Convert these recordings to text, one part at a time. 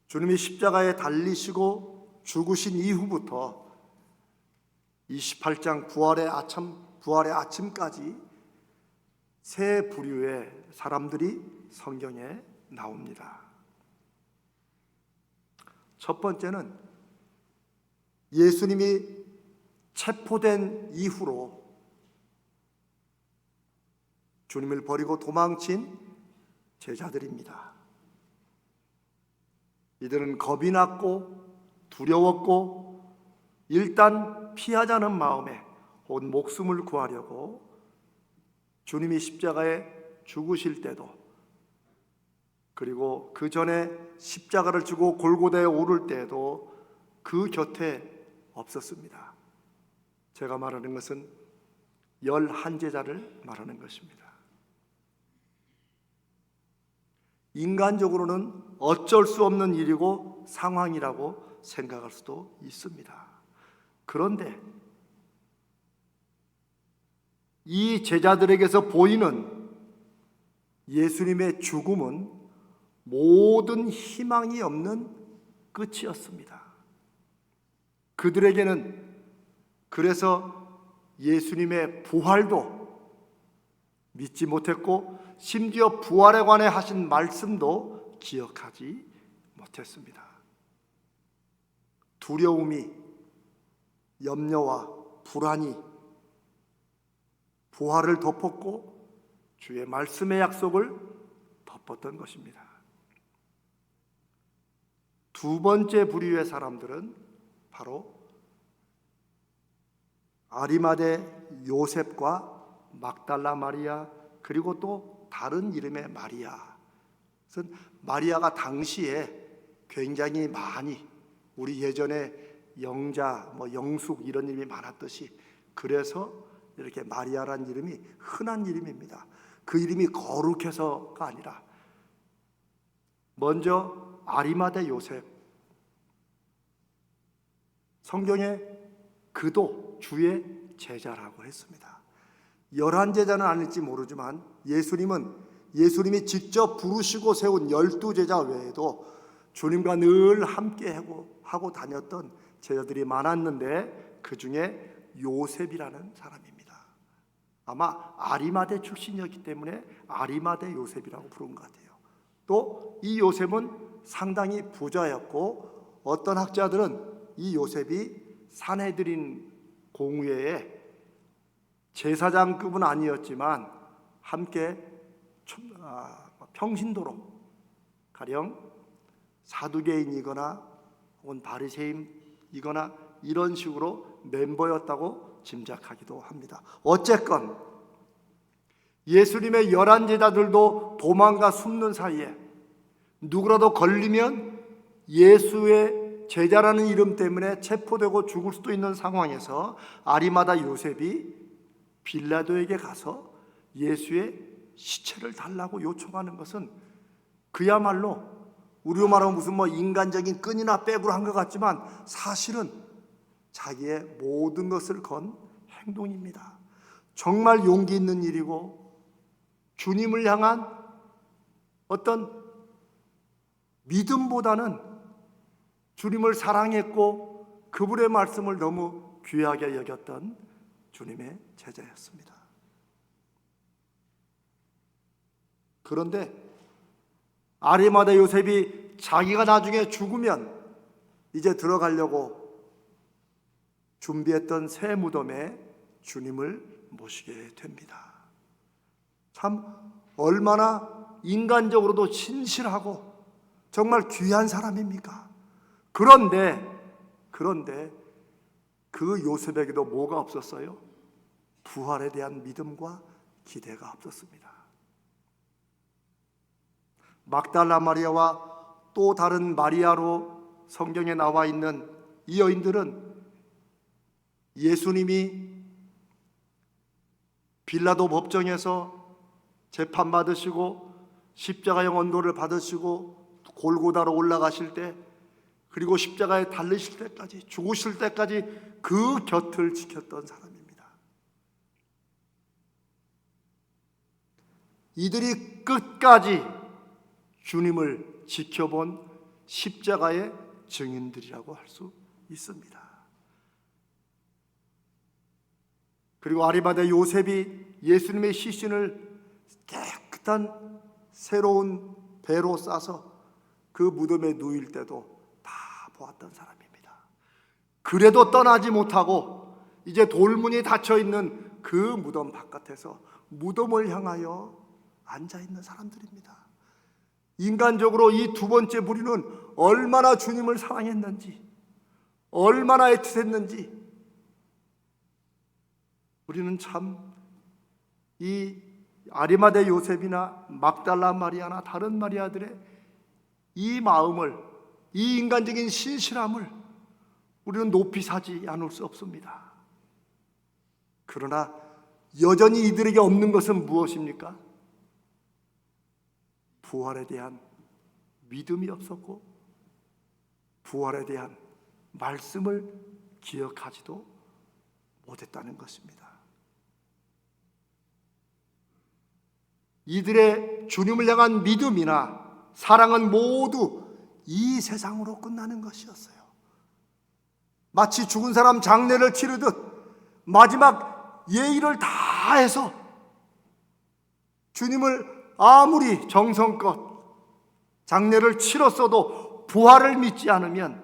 주님이 십자가에 달리시고 죽으신 이후부터 28장 부활의 아침까지 세 부류의 사람들이 성경에 나옵니다. 첫 번째는 예수님이 체포된 이후로 주님을 버리고 도망친 제자들입니다. 이들은 겁이 났고 두려웠고 일단 피하자는 마음에 온 목숨을 구하려고 주님이 십자가에 죽으실 때도, 그리고 그 전에 십자가를 지고 골고다에 오를 때에도 그 곁에 없었습니다. 제가 말하는 것은 11제자를 말하는 것입니다. 인간적으로는 어쩔 수 없는 일이고 상황이라고 생각할 수도 있습니다. 그런데 이 제자들에게서 보이는 예수님의 죽음은 모든 희망이 없는 끝이었습니다. 그들에게는 그래서 예수님의 부활도 믿지 못했고 심지어 부활에 관해 하신 말씀도 기억하지 못했습니다. 두려움이, 염려와 불안이 부활을 덮었고 주의 말씀의 약속을 덮었던 것입니다. 두 번째 부류의 사람들은 바로 아리마대 요셉과 막달라 마리아, 그리고 또 다른 이름의 마리아. 마리아가 당시에 굉장히 많이, 우리 예전에 영자, 영숙 이런 이름이 많았듯이, 그래서 이렇게 마리아라는 이름이 흔한 이름입니다. 그 이름이 거룩해서가 아니라 먼저 아리마대 요셉, 성경에 그도 주의 제자라고 했습니다. 11제자는 아닐지 모르지만 예수님이 직접 부르시고 세운 12제자 외에도 주님과 늘 함께 하고 다녔던 제자들이 많았는데 그 중에 요셉이라는 사람입니다. 아마 아리마대 출신이었기 때문에 아리마대 요셉이라고 부른 것 같아요. 또 이 요셉은 상당히 부자였고 어떤 학자들은 이 요셉이 산헤드린 공회에 제사장급은 아니었지만 함께 평신도로, 가령 사두개인이거나 혹은 바리새인이거나 이런 식으로 멤버였다고 짐작하기도 합니다. 어쨌건 예수님의 11제자들도 도망가 숨는 사이에 누구라도 걸리면 예수의 제자라는 이름 때문에 체포되고 죽을 수도 있는 상황에서 아리마다 요셉이 빌라도에게 가서 예수의 시체를 달라고 요청하는 것은 그야말로 우리로 말하면 무슨 인간적인 끈이나 빼부로 한 것 같지만 사실은 자기의 모든 것을 건 행동입니다. 정말 용기 있는 일이고 주님을 향한 어떤 믿음보다는 주님을 사랑했고 그분의 말씀을 너무 귀하게 여겼던 주님의 제자였습니다. 그런데 아리마다 요셉이 자기가 나중에 죽으면 이제 들어가려고 준비했던 새 무덤에 주님을 모시게 됩니다. 참 얼마나 인간적으로도 신실하고 정말 귀한 사람입니까? 그런데 그 요셉에게도 뭐가 없었어요? 부활에 대한 믿음과 기대가 없었습니다. 막달라 마리아와 또 다른 마리아로 성경에 나와 있는 이 여인들은 예수님이 빌라도 법정에서 재판받으시고 십자가형 언도를 받으시고 골고다로 올라가실 때, 그리고 십자가에 달리실 때까지, 죽으실 때까지 그 곁을 지켰던 사람입니다. 이들이 끝까지 주님을 지켜본 십자가의 증인들이라고 할 수 있습니다. 그리고 아리마대 요셉이 예수님의 시신을 깨끗한 새로운 배로 싸서 그 무덤에 누일 때도 다 보았던 사람입니다. 그래도 떠나지 못하고 이제 돌문이 닫혀 있는 그 무덤 바깥에서 무덤을 향하여 앉아 있는 사람들입니다. 인간적으로 이 두 번째 무리는 얼마나 주님을 사랑했는지, 얼마나 애틋했는지 우리는 참 이 아리마대 요셉이나 막달라 마리아나 다른 마리아들의 이 마음을, 이 인간적인 신실함을 우리는 높이 사지 않을 수 없습니다. 그러나 여전히 이들에게 없는 것은 무엇입니까? 부활에 대한 믿음이 없었고 부활에 대한 말씀을 기억하지도 못했다는 것입니다. 이들의 주님을 향한 믿음이나 사랑은 모두 이 세상으로 끝나는 것이었어요. 마치 죽은 사람 장례를 치르듯 마지막 예의를 다해서 주님을 아무리 정성껏 장례를 치렀어도 부활을 믿지 않으면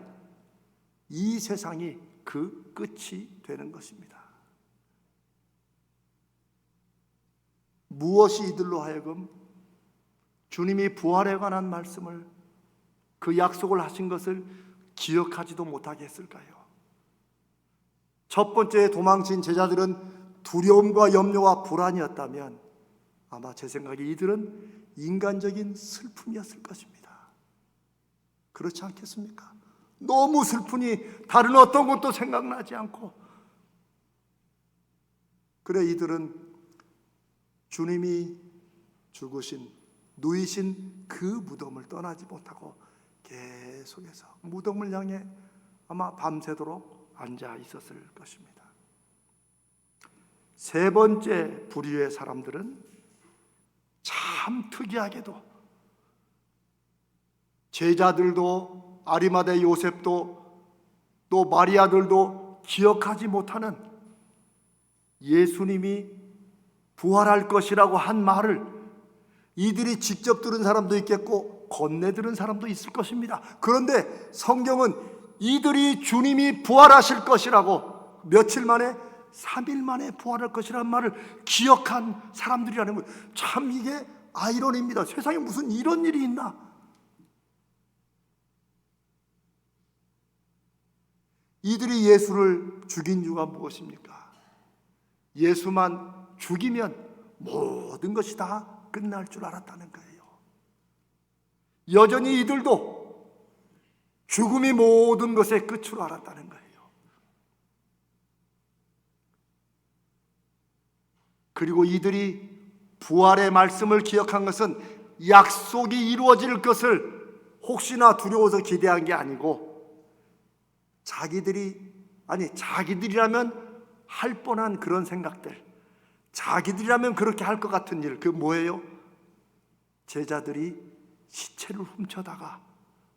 이 세상이 그 끝이 되는 것입니다. 무엇이 이들로 하여금 주님이 부활에 관한 말씀을, 그 약속을 하신 것을 기억하지도 못하게 했을까요? 첫 번째 도망친 제자들은 두려움과 염려와 불안이었다면 아마 제 생각에 이들은 인간적인 슬픔이었을 것입니다. 그렇지 않겠습니까? 너무 슬프니 다른 어떤 것도 생각나지 않고, 그래 이들은 주님이 죽으신, 누이신 그 무덤을 떠나지 못하고 계속해서 무덤을 향해 아마 밤새도록 앉아 있었을 것입니다. 세 번째 부류의 사람들은 참 특이하게도 제자들도 아리마대 요셉도 또 마리아들도 기억하지 못하는 예수님이 부활할 것이라고 한 말을 이들이 직접 들은 사람도 있겠고 건네 들은 사람도 있을 것입니다. 그런데 성경은 이들이 주님이 부활하실 것이라고 며칠 만에 3일 만에 부활할 것이라는 말을 기억한 사람들이라는 거예요. 참 이게 아이러니입니다. 세상에 무슨 이런 일이 있나? 이들이 예수를 죽인 이유가 무엇입니까? 예수만 죽이면 모든 것이 다 끝날 줄 알았다는 거예요. 여전히 이들도 죽음이 모든 것의 끝으로 알았다는 거예요. 그리고 이들이 부활의 말씀을 기억한 것은 약속이 이루어질 것을 혹시나 두려워서 기대한 게 아니고 자기들이라면 할 뻔한 그런 생각들, 자기들이라면 그렇게 할 것 같은 일, 그 뭐예요? 제자들이 시체를 훔쳐다가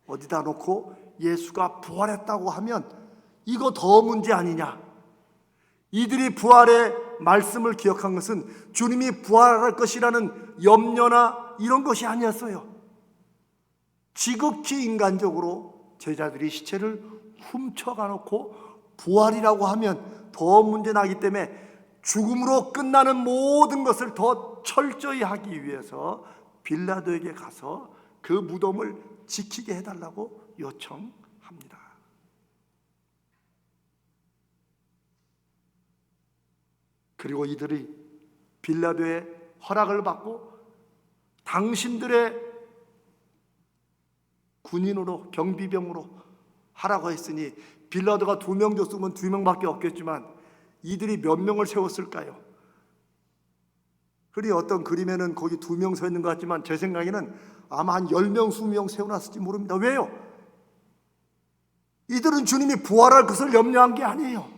어디다 놓고 예수가 부활했다고 하면 이거 더 문제 아니냐? 이들이 부활의 말씀을 기억한 것은 주님이 부활할 것이라는 염려나 이런 것이 아니었어요. 지극히 인간적으로 제자들이 시체를 훔쳐가 놓고 부활이라고 하면 더 문제 나기 때문에 죽음으로 끝나는 모든 것을 더 철저히 하기 위해서 빌라도에게 가서 그 무덤을 지키게 해달라고 요청합니다. 그리고 이들이 빌라도의 허락을 받고 당신들의 군인으로, 경비병으로 하라고 했으니 빌라도가 2명 줬으면 2명밖에 없겠지만 이들이 몇 명을 세웠을까요? 흔히 어떤 그림에는 거기 2명 서 있는 것 같지만 제 생각에는 아마 한 10명, 20명 세워놨을지 모릅니다. 왜요? 이들은 주님이 부활할 것을 염려한 게 아니에요.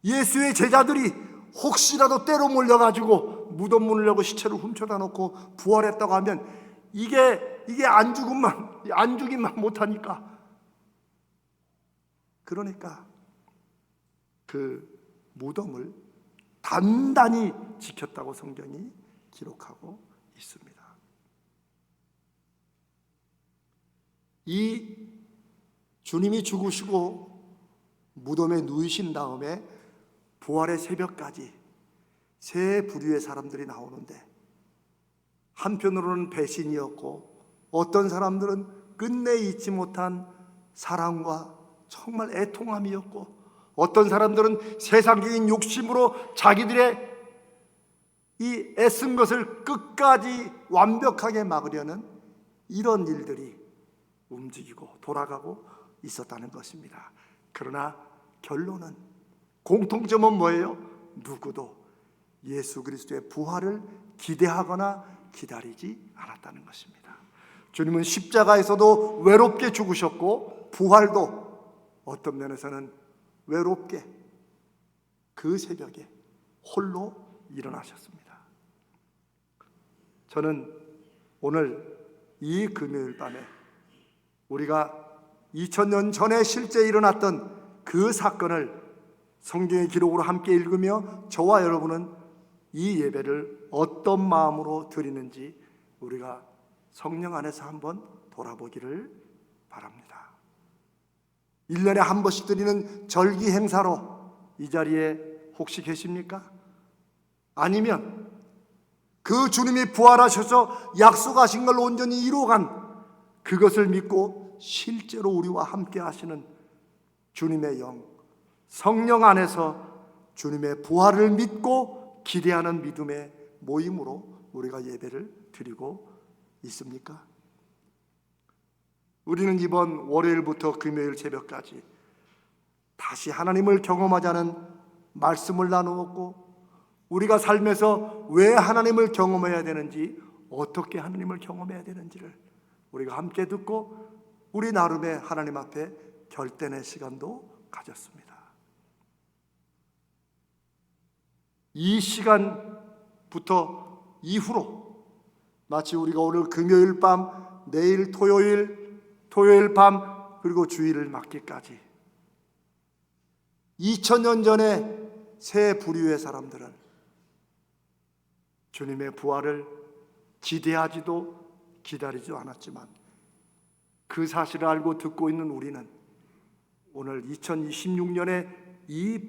예수의 제자들이 혹시라도 때로 몰려가지고 무덤 문을 열고 시체를 훔쳐다 놓고 부활했다고 하면 이게 안 죽기만 못하니까. 그러니까 그 무덤을 단단히 지켰다고 성경이 기록하고 있습니다. 이 주님이 죽으시고 무덤에 누이신 다음에 부활의 새벽까지 세 부류의 사람들이 나오는데, 한편으로는 배신이었고, 어떤 사람들은 끝내 잊지 못한 사랑과 정말 애통함이었고, 어떤 사람들은 세상적인 욕심으로 자기들의 이 애쓴 것을 끝까지 완벽하게 막으려는 이런 일들이 움직이고 돌아가고 있었다는 것입니다. 그러나 결론은, 공통점은 뭐예요? 누구도 예수 그리스도의 부활을 기대하거나 기다리지 않았다는 것입니다. 주님은 십자가에서도 외롭게 죽으셨고, 부활도 어떤 면에서는 외롭게 그 새벽에 홀로 일어나셨습니다. 저는 오늘 이 금요일 밤에 우리가 2000년 전에 실제 일어났던 그 사건을 성경의 기록으로 함께 읽으며 저와 여러분은 이 예배를 어떤 마음으로 드리는지 우리가 성령 안에서 한번 돌아보기를 바랍니다. 1년에 한 번씩 드리는 절기 행사로 이 자리에 혹시 계십니까? 아니면 그 주님이 부활하셔서 약속하신 걸 온전히 이루어간 그것을 믿고 실제로 우리와 함께 하시는 주님의 영, 성령 안에서 주님의 부활을 믿고 기대하는 믿음의 모임으로 우리가 예배를 드리고 있습니까? 우리는 이번 월요일부터 금요일 새벽까지 다시 하나님을 경험하자는 말씀을 나누었고, 우리가 삶에서 왜 하나님을 경험해야 되는지, 어떻게 하나님을 경험해야 되는지를 우리가 함께 듣고 우리 나름의 하나님 앞에 결단의 시간도 가졌습니다. 이 시간부터 이후로 마치 우리가 오늘 금요일 밤, 내일 토요일 밤, 그리고 주일을 맞기까지 2000년 전에 새 부류의 사람들은 주님의 부활을 기대하지도 기다리지도 않았지만, 그 사실을 알고 듣고 있는 우리는 오늘 2026년의 이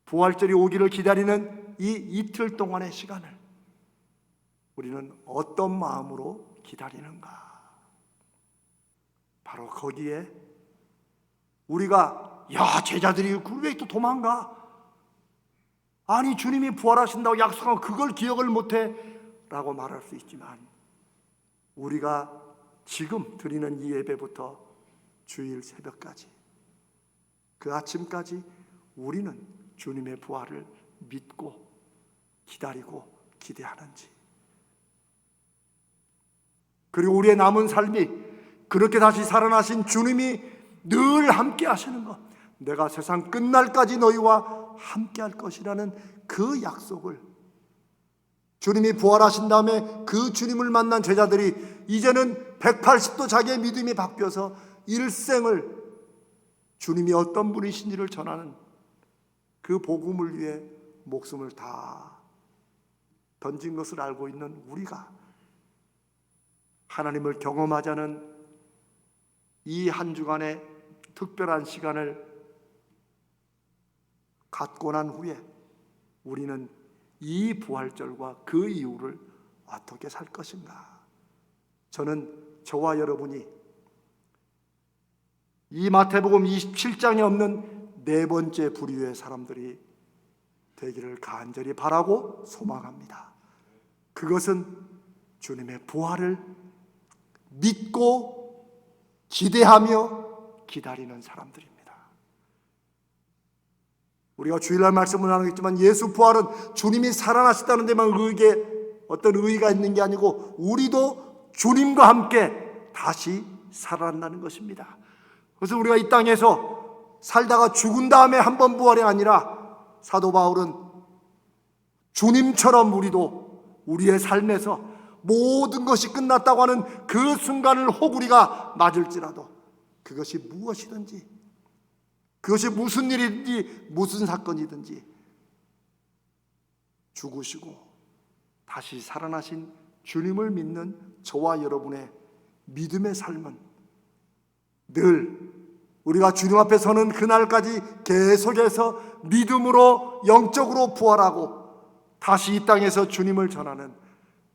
부활절이 오기를 기다리는 이 이틀 동안의 시간을 우리는 어떤 마음으로 기다리는가? 바로 거기에 우리가 제자들이 왜 또 도망가? 아니, 주님이 부활하신다고 약속하고 그걸 기억을 못해? 라고 말할 수 있지만, 우리가 지금 드리는 이 예배부터 주일 새벽까지, 그 아침까지 우리는 주님의 부활을 믿고 기다리고 기대하는지, 그리고 우리의 남은 삶이 그렇게 다시 살아나신 주님이 늘 함께 하시는 것, 내가 세상 끝날까지 너희와 함께 할 것이라는 그 약속을, 주님이 부활하신 다음에 그 주님을 만난 제자들이 이제는 180도 자기의 믿음이 바뀌어서 일생을 주님이 어떤 분이신지를 전하는 그 복음을 위해 목숨을 다 던진 것을 알고 있는 우리가 하나님을 경험하자는 이 한 주간의 특별한 시간을 갖고 난 후에 우리는 이 부활절과 그 이후를 어떻게 살 것인가? 저는 저와 여러분이 이 마태복음 27장에 없는 네 번째 부류의 사람들이 되기를 간절히 바라고 소망합니다. 그것은 주님의 부활을 믿고 기대하며 기다리는 사람들입니다. 우리가 주일날 말씀을 나누겠지만, 예수 부활은 주님이 살아나셨다는 데만 어떤 의의가 있는 게 아니고 우리도 주님과 함께 다시 살아난다는 것입니다. 그래서 우리가 이 땅에서 살다가 죽은 다음에 한 번 부활이 아니라, 사도 바울은 주님처럼 우리도 우리의 삶에서 모든 것이 끝났다고 하는 그 순간을 호구리가 맞을지라도, 그것이 무엇이든지, 그것이 무슨 일이든지 무슨 사건이든지 죽으시고 다시 살아나신 주님을 믿는 저와 여러분의 믿음의 삶은 늘 우리가 주님 앞에 서는 그날까지 계속해서 믿음으로 영적으로 부활하고 다시 이 땅에서 주님을 전하는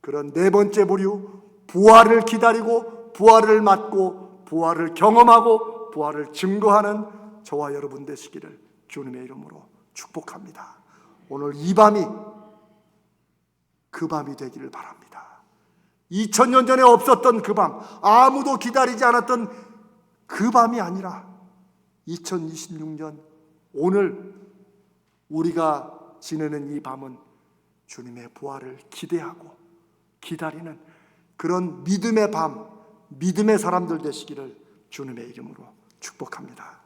그런 네 번째 부류, 부활을 기다리고 부활을 맞고 부활을 경험하고 부활을 증거하는 저와 여러분 되시기를 주님의 이름으로 축복합니다. 오늘 이 밤이 그 밤이 되기를 바랍니다. 2000년 전에 없었던 그 밤, 아무도 기다리지 않았던 그 밤이 아니라 2026년 오늘 우리가 지내는 이 밤은 주님의 부활을 기대하고 기다리는 그런 믿음의 밤, 믿음의 사람들 되시기를 주님의 이름으로 축복합니다.